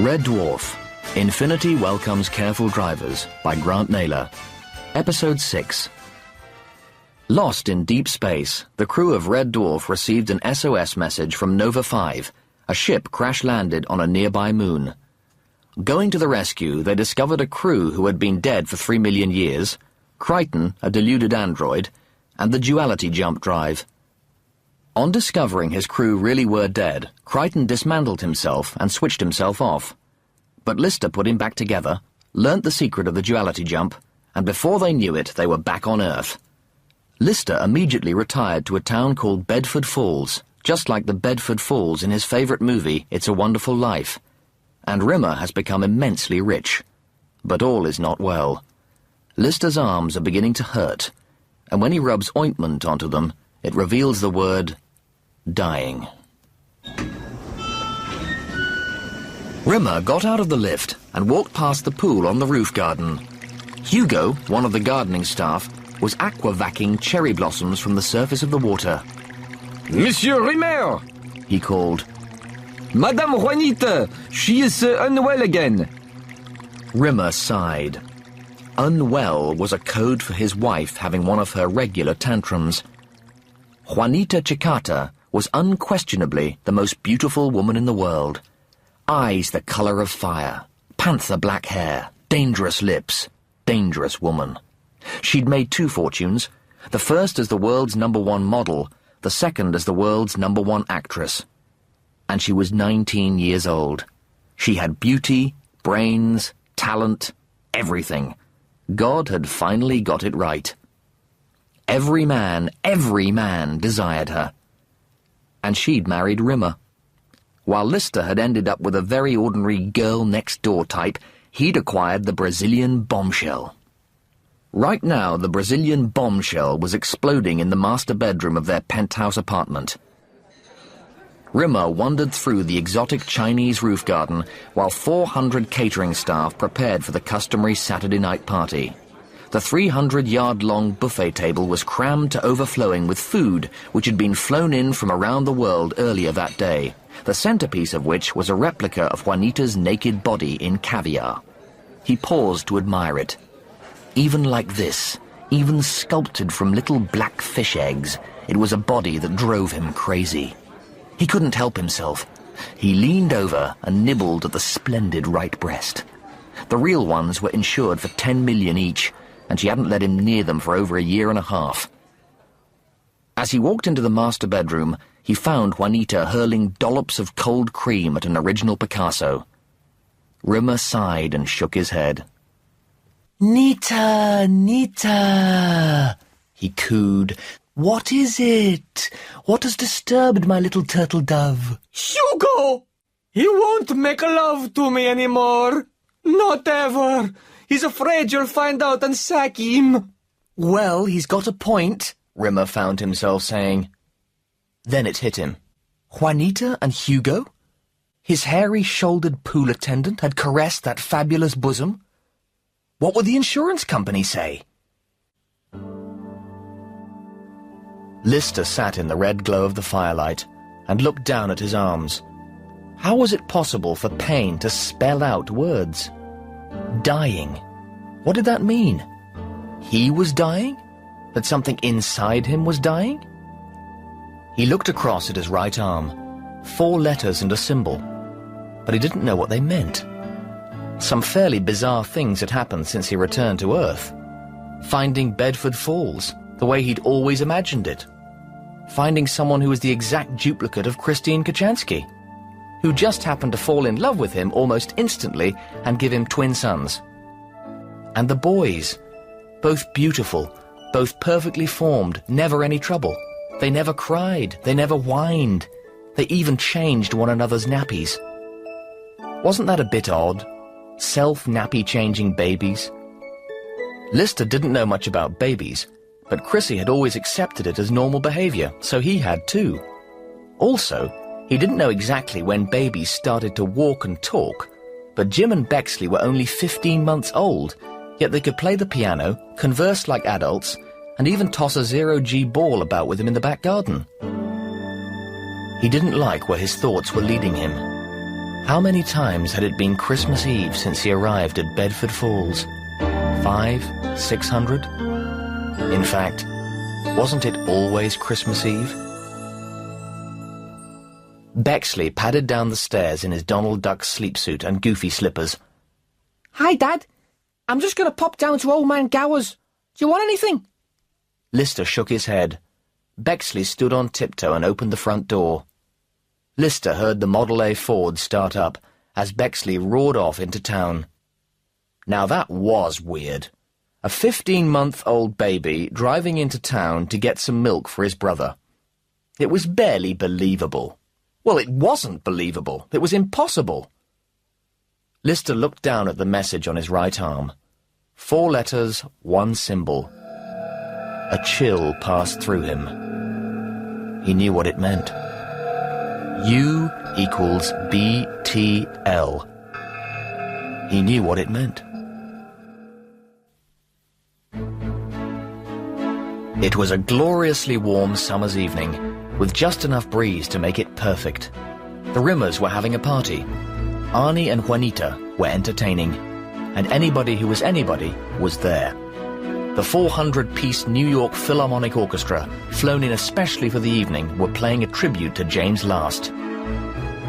Red Dwarf, Infinity Welcomes Careful Drivers by Grant Naylor. Episode 6. Lost in deep space, the crew of Red Dwarf received an SOS message from Nova 5, a ship crash-landed on a nearby moon. Going to the rescue, they discovered a crew who had been dead for 3 million years, Crichton, a deluded android, and the duality jump drive. On discovering his crew really were dead, Crichton dismantled himself and switched himself off. But Lister put him back together, learnt the secret of the duality jump, and before they knew it, they were back on Earth. Lister immediately retired to a town called Bedford Falls, just like the Bedford Falls in his favourite movie, It's a Wonderful Life. And Rimmer has become immensely rich. But all is not well. Lister's arms are beginning to hurt, and when he rubs ointment onto them, it reveals the word dying. Rimmer got out of the lift and walked past the pool on the roof garden. Hugo, one of the gardening staff, was aqua-vacking cherry blossoms from the surface of the water. Monsieur Rimmer, he called. Madame Juanita, she is unwell again. Rimmer sighed. Unwell was a code for his wife having one of her regular tantrums. Juanita Chicata was unquestionably the most beautiful woman in the world. Eyes the colour of fire, panther black hair, dangerous lips, dangerous woman. She'd made 2 fortunes, the first as the world's #1 model, the second as the world's #1 actress. And she was 19 years old. She had beauty, brains, talent, everything. God had finally got it right. Every man desired her. And she'd married Rimmer. While Lister had ended up with a very ordinary girl-next-door type, he'd acquired the Brazilian bombshell. Right now, the Brazilian bombshell was exploding in the master bedroom of their penthouse apartment. Rimmer wandered through the exotic Chinese roof garden while 400 catering staff prepared for the customary Saturday night party. The 300-yard-long buffet table was crammed to overflowing with food which had been flown in from around the world earlier that day, the centerpiece of which was a replica of Juanita's naked body in caviar. He paused to admire it. Even like this, even sculpted from little black fish eggs, it was a body that drove him crazy. He couldn't help himself. He leaned over and nibbled at the splendid right breast. The real ones were insured for 10 million each, and she hadn't let him near them for over a year and a half. As he walked into the master bedroom, he found Juanita hurling dollops of cold cream at an original Picasso. Rimmer sighed and shook his head. "Nita, Nita," he cooed. "What is it? What has disturbed my little turtle dove?" "Hugo! He won't make love to me anymore. Not ever. He's afraid you'll find out and sack him." "Well, he's got a point," Rimmer found himself saying. Then it hit him. Juanita and Hugo? His hairy-shouldered pool attendant had caressed that fabulous bosom? What would the insurance company say? Lister sat in the red glow of the firelight and looked down at his arms. How was it possible for pain to spell out words? Dying. What did that mean? He was dying? That something inside him was dying? He looked across at his right arm. 4 letters and a symbol. But he didn't know what they meant. Some fairly bizarre things had happened since he returned to Earth. Finding Bedford Falls, the way he'd always imagined it. Finding someone who was the exact duplicate of Christine Kachansky, who just happened to fall in love with him almost instantly and give him twin sons. And the boys, both beautiful, both perfectly formed, never any trouble. They never cried, they never whined. They even changed one another's nappies. Wasn't that a bit odd? Self-nappy-changing babies? Lister didn't know much about babies, but Chrissy had always accepted it as normal behavior, so he had too. Also, he didn't know exactly when babies started to walk and talk, but Jim and Bexley were only 15 months old, yet they could play the piano, converse like adults, and even toss a 0G ball about with him in the back garden. He didn't like where his thoughts were leading him. How many times had it been Christmas Eve since he arrived at Bedford Falls? 500? 600? In fact, wasn't it always Christmas Eve? Bexley padded down the stairs in his Donald Duck sleep suit and goofy slippers. Hi, Dad. I'm just going to pop down to Old Man Gower's. Do you want anything? Lister shook his head. Bexley stood on tiptoe and opened the front door. Lister heard the Model A Ford start up as Bexley roared off into town. Now that was weird. A 15-month-old baby driving into town to get some milk for his brother. It was barely believable. Well, it wasn't believable. It was impossible. Lister looked down at the message on his right arm. 4 letters, 1 symbol. A chill passed through him. He knew what it meant. U equals BTL. He knew what it meant. It was a gloriously warm summer's evening, with just enough breeze to make it perfect. The Rimmers were having a party. Arnie and Juanita were entertaining, and anybody who was anybody was there. The 400-piece New York Philharmonic Orchestra, flown in especially for the evening, were playing a tribute to James Last.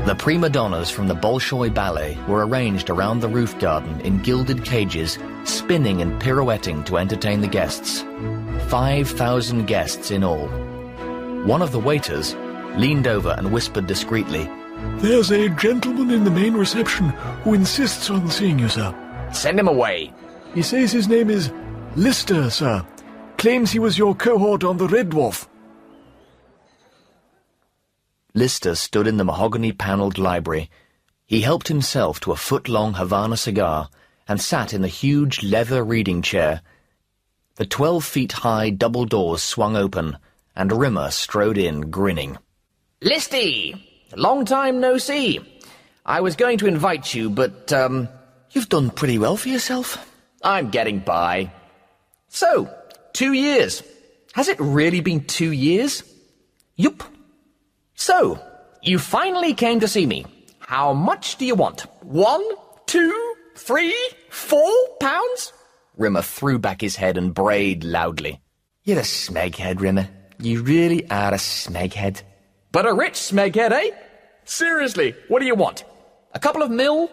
The prima donnas from the Bolshoi Ballet were arranged around the roof garden in gilded cages, spinning and pirouetting to entertain the guests. 5,000 guests in all. One of the waiters leaned over and whispered discreetly, "There's a gentleman in the main reception who insists on seeing you, sir. Send him away. He says his name is Lister, sir. Claims he was your cohort on the Red Dwarf." Lister stood in the mahogany-panelled library. He helped himself to a foot-long Havana cigar and sat in the huge leather reading chair. The 12-feet-high double doors swung open, and Rimmer strode in, grinning. Listy! Long time no see. I was going to invite you, but, You've done pretty well for yourself. I'm getting by. So, 2 years. Has it really been 2 years? Yup. So, you finally came to see me. How much do you want? 1, 2, 3, 4 pounds? Rimmer threw back his head and brayed loudly. You're a smeghead, Rimmer. You really are a smeghead. But a rich smeghead, eh? Seriously, what do you want? A couple of mil?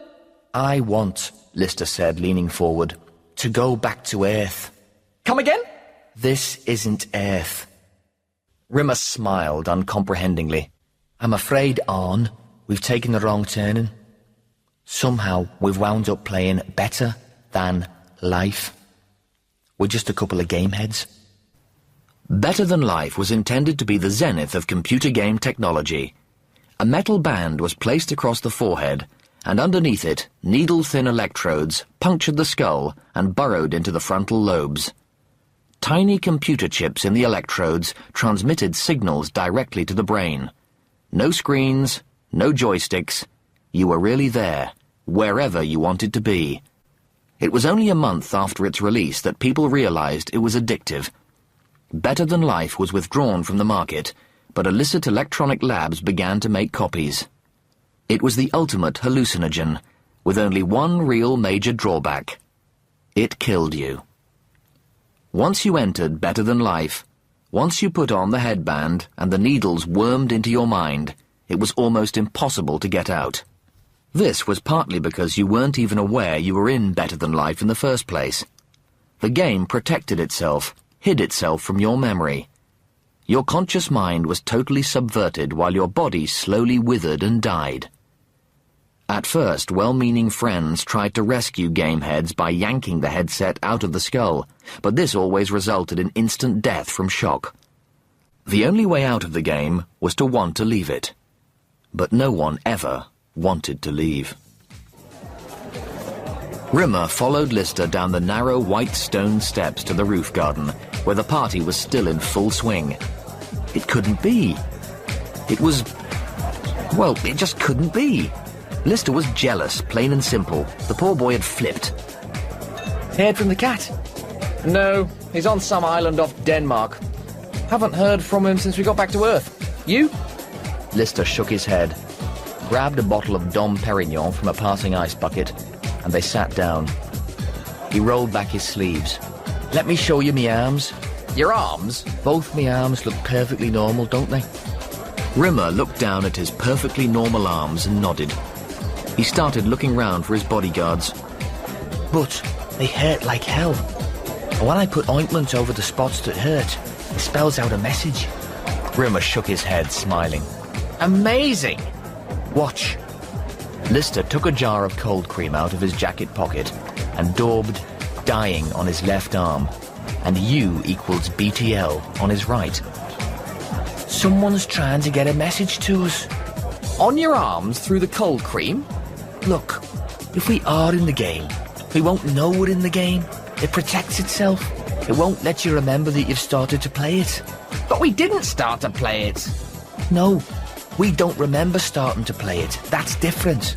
I want, Lister said, leaning forward, to go back to Earth. Come again? This isn't Earth. Rimmer smiled uncomprehendingly. I'm afraid, Arn, we've taken the wrong turning. Somehow we've wound up playing Better Than Life. We're just a couple of gameheads. Better Than Life was intended to be the zenith of computer game technology. A metal band was placed across the forehead, and underneath it, needle-thin electrodes punctured the skull and burrowed into the frontal lobes. Tiny computer chips in the electrodes transmitted signals directly to the brain. No screens, no joysticks. You were really there, wherever you wanted to be. It was only a month after its release that people realized it was addictive. Better Than Life was withdrawn from the market, but illicit electronic labs began to make copies. It was the ultimate hallucinogen, with only one real major drawback. It killed you. Once you entered Better Than Life, once you put on the headband and the needles wormed into your mind, it was almost impossible to get out. This was partly because you weren't even aware you were in Better Than Life in the first place. The game protected itself, hid itself from your memory. Your conscious mind was totally subverted while your body slowly withered and died. At first, well-meaning friends tried to rescue gameheads by yanking the headset out of the skull, but this always resulted in instant death from shock. The only way out of the game was to want to leave it. But no one ever wanted to leave. Rimmer followed Lister down the narrow white stone steps to the roof garden, where the party was still in full swing. It couldn't be. It was... well, it just couldn't be. Lister was jealous, plain and simple. The poor boy had flipped. Heard from the cat? No, he's on some island off Denmark. Haven't heard from him since we got back to Earth. You? Lister shook his head. grabbed a bottle of Dom Perignon from a passing ice bucket, and they sat down. He rolled back his sleeves. "Let me show you me arms." Your arms? "Both me arms look perfectly normal, don't they?" Rimmer looked down at his perfectly normal arms and nodded. He started looking round for his bodyguards. "But they hurt like hell. And when I put ointment over the spots that hurt, it spells out a message." Rimmer shook his head, smiling. Amazing! "Watch." Lister took a jar of cold cream out of his jacket pocket and daubed "dying" on his left arm and U equals BTL on his right. "Someone's trying to get a message to us." On your arms through the cold cream? "Look, if we are in the game, we won't know we're in the game. It protects itself. It won't let you remember that you've started to play it." But we didn't start to play it. "No, we don't remember starting to play it. That's different."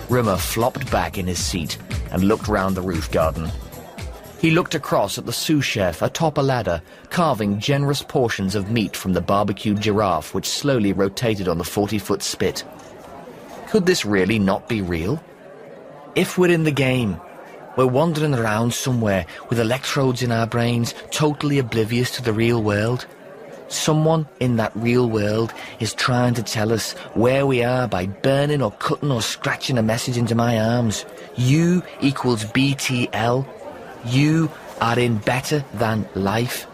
Rimmer flopped back in his seat and looked round the roof garden. He looked across at the sous chef atop a ladder, carving generous portions of meat from the barbecued giraffe which slowly rotated on the 40-foot spit. Could this really not be real? If we're in the game, we're wandering around somewhere with electrodes in our brains, totally oblivious to the real world. Someone in that real world is trying to tell us where we are by burning or cutting or scratching a message into my arms. U equals BTL. You are in better than life.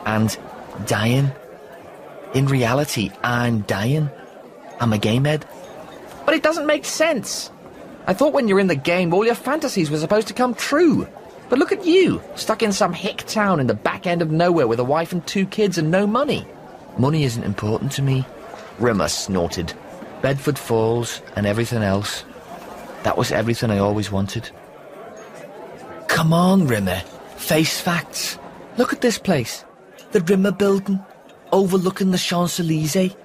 And dying. In reality, I'm dying. I'm a gamehead. But it doesn't make sense. I thought when you're in the game, all your fantasies were supposed to come true. But look at you, stuck in some hick town in the back end of nowhere with a wife and 2 kids and no money. Money isn't important to me. Rimmer snorted. Bedford Falls and everything else. That was everything I always wanted. Come on, Rimmer. Face facts. Look at this place. The Rimmer Building, overlooking the Champs-Élysées.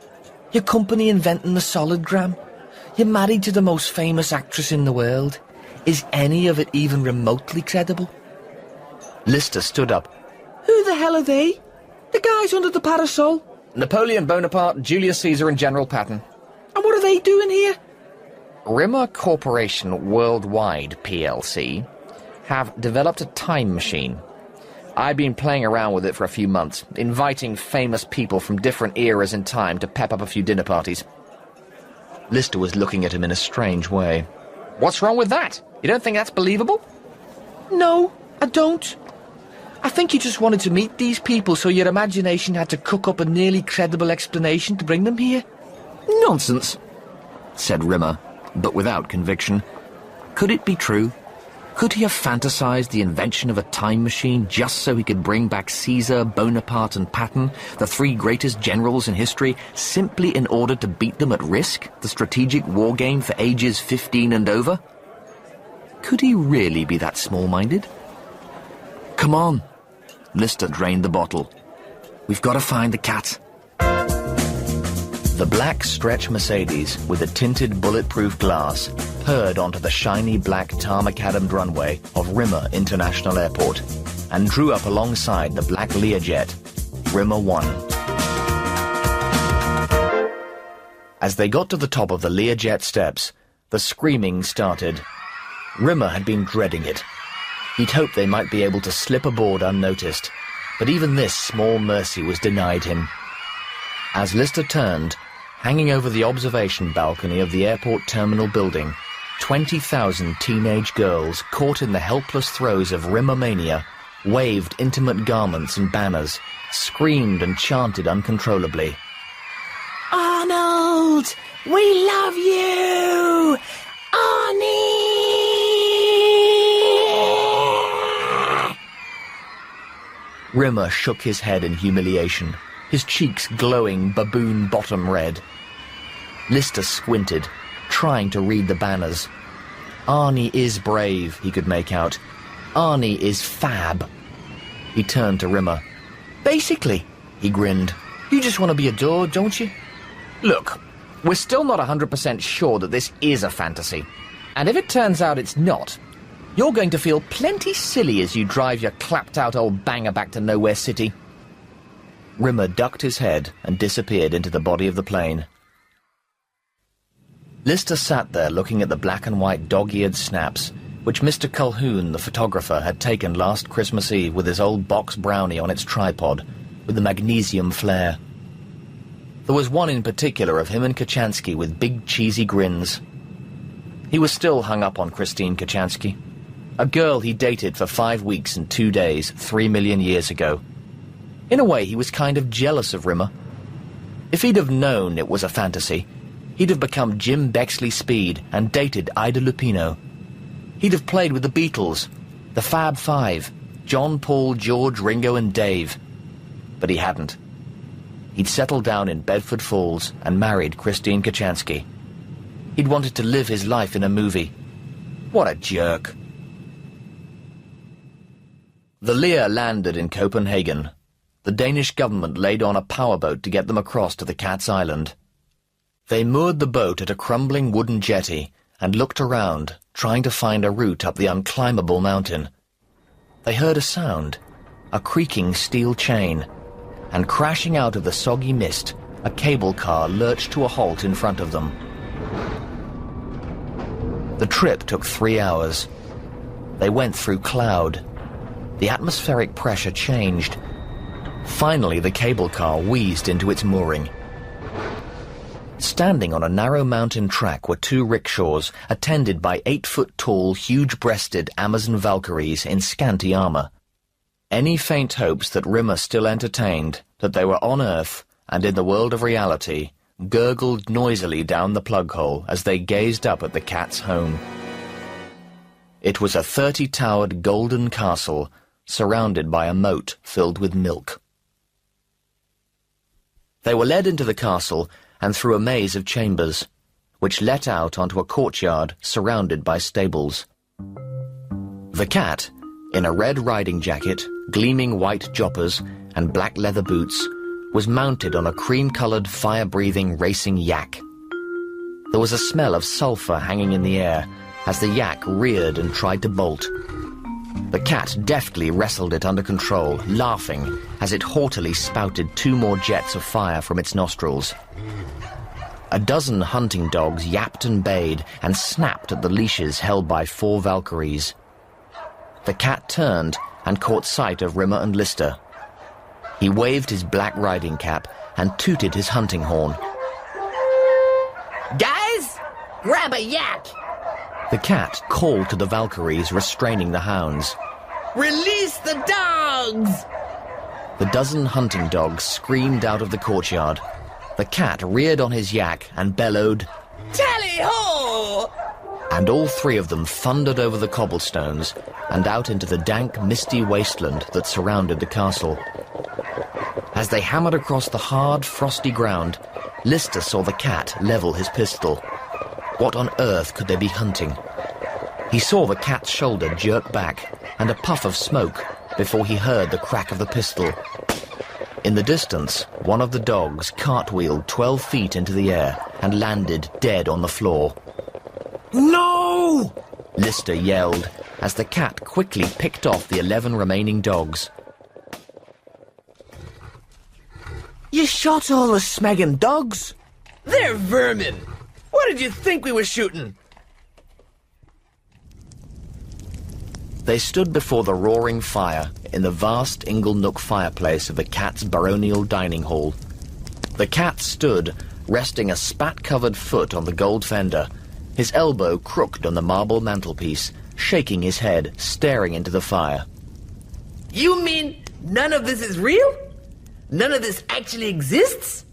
Your company inventing the solidgram. You're married to the most famous actress in the world. Is any of it even remotely credible? Lister stood up. Who the hell are they? The guys under the parasol? Napoleon Bonaparte, Julius Caesar and General Patton. And what are they doing here? Rimmer Corporation Worldwide, PLC, have developed a time machine. I've been playing around with it for a few months, inviting famous people from different eras in time to pep up a few dinner parties. Lister was looking at him in a strange way. What's wrong with that? You don't think that's believable? No, I don't. I think you just wanted to meet these people, so your imagination had to cook up a nearly credible explanation to bring them here. Nonsense, said Rimmer, but without conviction. Could it be true? Could he have fantasized the invention of a time machine just so he could bring back Caesar, Bonaparte and Patton, the 3 greatest generals in history, simply in order to beat them at Risk, the strategic war game for ages 15 and over? Could he really be that small-minded? Come on. Lister drained the bottle. We've got to find the cat. The black stretch Mercedes with the tinted bulletproof glass purred onto the shiny black tar-macadam runway of Rimmer International Airport and drew up alongside the black Learjet, Rimmer 1. As they got to the top of the Learjet steps, the screaming started. Rimmer had been dreading it. He'd hoped they might be able to slip aboard unnoticed, but even this small mercy was denied him. As Lister turned, hanging over the observation balcony of the airport terminal building, 20,000 teenage girls caught in the helpless throes of Rimmermania waved intimate garments and banners, screamed and chanted uncontrollably. Arnold! We love you! Arnie! Rimmer shook his head in humiliation, his cheeks glowing baboon bottom red. Lister squinted, trying to read the banners. Arnie is brave, he could make out. Arnie is fab. He turned to Rimmer. Basically, he grinned. You just want to be adored, don't you? Look, we're still not 100% sure that this is a fantasy. And if it turns out it's not, you're going to feel plenty silly as you drive your clapped-out old banger back to Nowhere City. Rimmer ducked his head and disappeared into the body of the plane. Lister sat there looking at the black and white dog-eared snaps, which Mr. Colquhoun, the photographer, had taken last Christmas Eve with his old box brownie on its tripod, with the magnesium flare. There was one in particular of him and Kochanski with big cheesy grins. He was still hung up on Christine Kochanski, a girl he dated for 5 weeks and 2 days 3 million years ago. In a way, he was kind of jealous of Rimmer. If he'd have known it was a fantasy, he'd have become Jim Bexley Speed and dated Ida Lupino. He'd have played with the Beatles, the Fab Five, John, Paul, George, Ringo and Dave. But he hadn't. He'd settled down in Bedford Falls and married Christine Kochanski. He'd wanted to live his life in a movie. What a jerk. The Lear landed in Copenhagen. The Danish government laid on a powerboat to get them across to the Cat's Island. They moored the boat at a crumbling wooden jetty and looked around, trying to find a route up the unclimbable mountain. They heard a sound, a creaking steel chain, and crashing out of the soggy mist, a cable car lurched to a halt in front of them. The trip took 3 hours. They went through cloud. The atmospheric pressure changed. Finally, the cable car wheezed into its mooring. Standing on a narrow mountain track were 2 rickshaws, attended by 8-foot-tall, huge-breasted Amazon Valkyries in scanty armor. Any faint hopes that Rimmer still entertained, that they were on Earth and in the world of reality, gurgled noisily down the plug hole as they gazed up at the Cat's home. It was a 30-towered golden castle, surrounded by a moat filled with milk. They were led into the castle and through a maze of chambers, which let out onto a courtyard surrounded by stables. The Cat, in a red riding jacket, gleaming white joppers, and black leather boots, was mounted on a cream-coloured, fire-breathing racing yak. There was a smell of sulphur hanging in the air as the yak reared and tried to bolt. The Cat deftly wrestled it under control, laughing as it haughtily spouted 2 more jets of fire from its nostrils. A dozen hunting dogs yapped and bayed and snapped at the leashes held by 4 Valkyries. The Cat turned and caught sight of Rimmer and Lister. He waved his black riding cap and tooted his hunting horn. Guys, grab a yak! The Cat called to the Valkyries, restraining the hounds. Release the dogs! The dozen hunting dogs screamed out of the courtyard. The Cat reared on his yak and bellowed, Tally-ho! And all 3 of them thundered over the cobblestones and out into the dank, misty wasteland that surrounded the castle. As they hammered across the hard, frosty ground, Lister saw the Cat level his pistol. What on earth could they be hunting? He saw the Cat's shoulder jerk back and a puff of smoke before he heard the crack of the pistol. In the distance, one of the dogs cartwheeled 12 feet into the air and landed dead on the floor. No! Lister yelled as the Cat quickly picked off the 11 remaining dogs. You shot all the smegging dogs? They're vermin! What did you think we were shooting? They stood before the roaring fire in the vast inglenook fireplace of the Cat's baronial dining hall. The Cat stood, resting a spat-covered foot on the gold fender, his elbow crooked on the marble mantelpiece, shaking his head, staring into the fire. You mean none of this is real? None of this actually exists?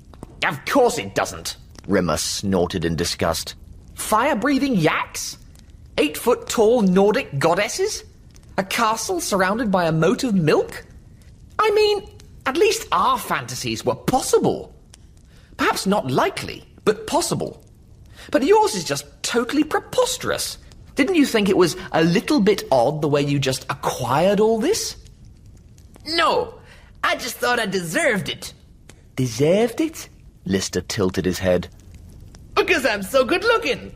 Of course it doesn't, Rimmer snorted in disgust. Fire-breathing yaks? 8-foot-tall Nordic goddesses? A castle surrounded by a moat of milk? I mean, at least our fantasies were possible. Perhaps not likely, but possible. But yours is just totally preposterous. Didn't you think it was a little bit odd the way you just acquired all this? No, I just thought I deserved it. Deserved it? Lister tilted his head. Because I'm so good looking.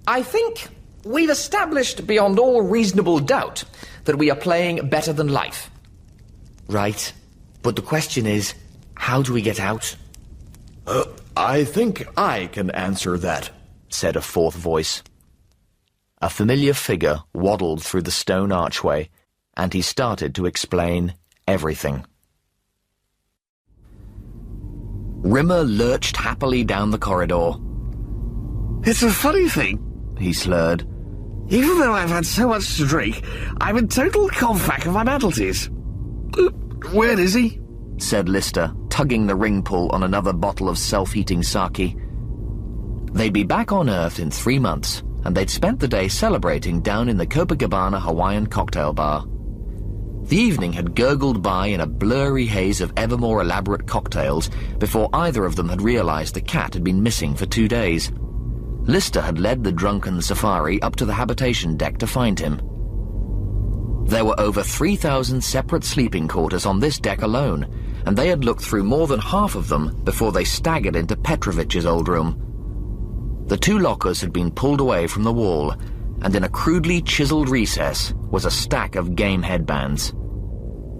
I think we've established beyond all reasonable doubt that we are playing better than life. Right. But the question is, how do we get out? I think I can answer that, said a fourth voice. A familiar figure waddled through the stone archway, and he started to explain everything. Rimmer lurched happily down the corridor. It's a funny thing, he slurred. Even though I've had so much to drink, I'm in total confac of my mantelties. Where is he? Said Lister, tugging the ring pull on another bottle of self-heating sake. They'd be back on Earth in 3 months, and they'd spent the day celebrating down in the Copacabana Hawaiian cocktail bar. The evening had gurgled by in a blurry haze of ever more elaborate cocktails before either of them had realized the cat had been missing for 2 days. Lister had led the drunken safari up to the habitation deck to find him. There were over 3,000 separate sleeping quarters on this deck alone, and they had looked through more than half of them before they staggered into Petrovich's old room. The 2 lockers had been pulled away from the wall, and in a crudely chiseled recess was a stack of game headbands.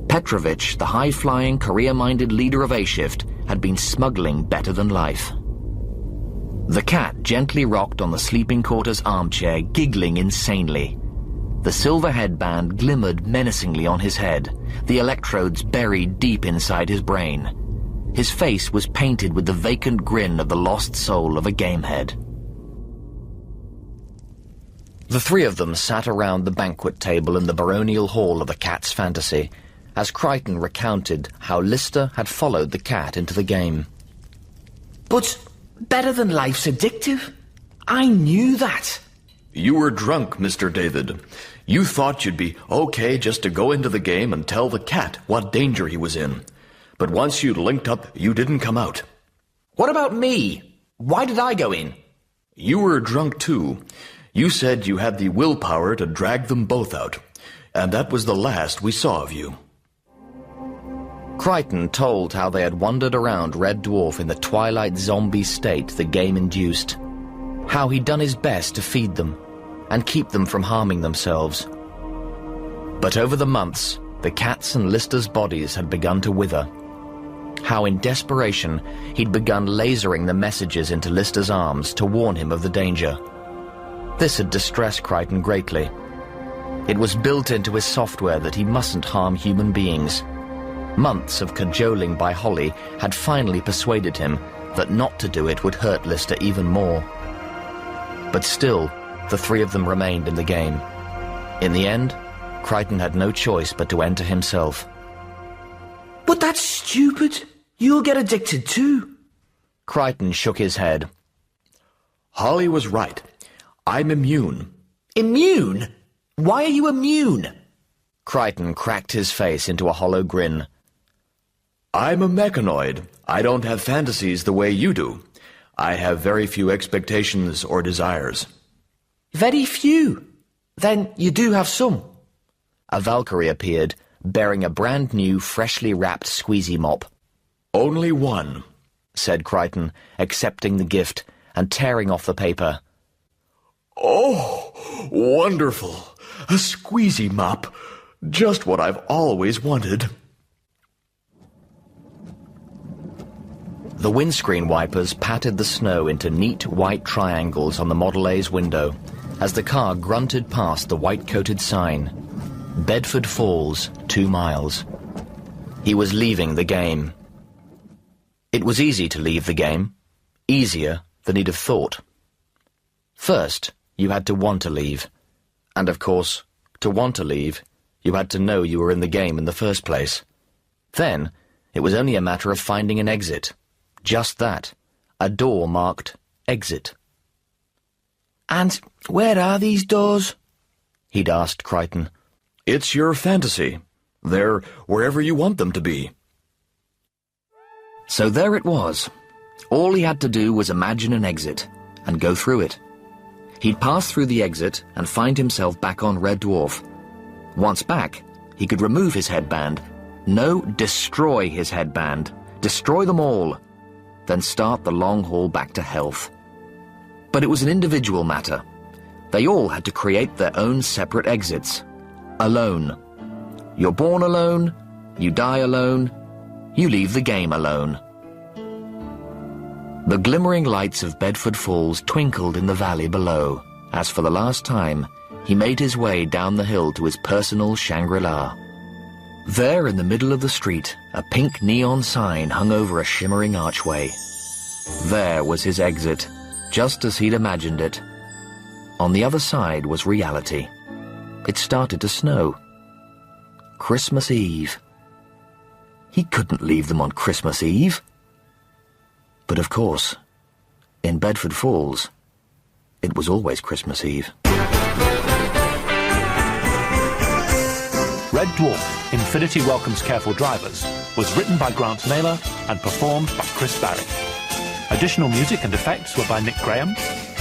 Petrovich, the high-flying, career-minded leader of A-Shift, had been smuggling better than life. The cat gently rocked on the sleeping quarters armchair, giggling insanely. The silver headband glimmered menacingly on his head, the electrodes buried deep inside his brain. His face was painted with the vacant grin of the lost soul of a gamehead. The 3 of them sat around the banquet table in the baronial hall of the cat's fantasy, as Crichton recounted how Lister had followed the cat into the game. But better than life's addictive? I knew that. You were drunk, Mr. David. You thought you'd be okay just to go into the game and tell the cat what danger he was in. But once you'd linked up, you didn't come out. What about me? Why did I go in? You were drunk too. You said you had the willpower to drag them both out, and that was the last we saw of you. Crichton told how they had wandered around Red Dwarf in the twilight zombie state the game induced, how he'd done his best to feed them and keep them from harming themselves. But over the months, the cat's and Lister's bodies had begun to wither. How in desperation he'd begun lasering the messages into Lister's arms to warn him of the danger. This had distressed Crichton greatly. It was built into his software that he mustn't harm human beings. Months of cajoling by Holly had finally persuaded him that not to do it would hurt Lister even more. But still, the 3 of them remained in the game. In the end, Crichton had no choice but to enter himself. But that's stupid. You'll get addicted too. Crichton shook his head. Holly was right. I'm immune. Immune? Why are you immune? Crichton cracked his face into a hollow grin. I'm a mechanoid. I don't have fantasies the way you do. I have very few expectations or desires. Very few? Then you do have some. A Valkyrie appeared, bearing a brand-new, freshly wrapped squeezy mop. Only one, said Crichton, accepting the gift and tearing off the paper. Oh, wonderful. A squeezy mop. Just what I've always wanted. The windscreen wipers patted the snow into neat white triangles on the Model A's window as the car grunted past the white-coated sign, Bedford Falls, 2 miles. He was leaving the game. It was easy to leave the game, easier than he'd have thought. First, you had to want to leave. And of course, to want to leave, you had to know you were in the game in the first place. Then, it was only a matter of finding an exit. Just that. A door marked Exit. And where are these doors? He'd asked Crichton. It's your fantasy. They're wherever you want them to be. So there it was. All he had to do was imagine an exit, and go through it. He'd pass through the exit and find himself back on Red Dwarf. Once back, he could remove his headband. No, destroy his headband. Destroy them all. Then start the long haul back to health. But it was an individual matter. They all had to create their own separate exits. Alone. You're born alone, you die alone, you leave the game alone. The glimmering lights of Bedford Falls twinkled in the valley below, as for the last time, he made his way down the hill to his personal Shangri-La. There in the middle of the street, a pink neon sign hung over a shimmering archway. There was his exit, just as he'd imagined it. On the other side was reality. It started to snow. Christmas Eve. He couldn't leave them on Christmas Eve. But of course, in Bedford Falls, it was always Christmas Eve. Red Dwarf, Infinity Welcomes Careful Drivers, was written by Grant Naylor and performed by Chris Barry. Additional music and effects were by Nick Graham.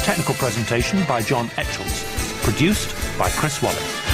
Technical presentation by John Etchells. Produced by Chris Wallace.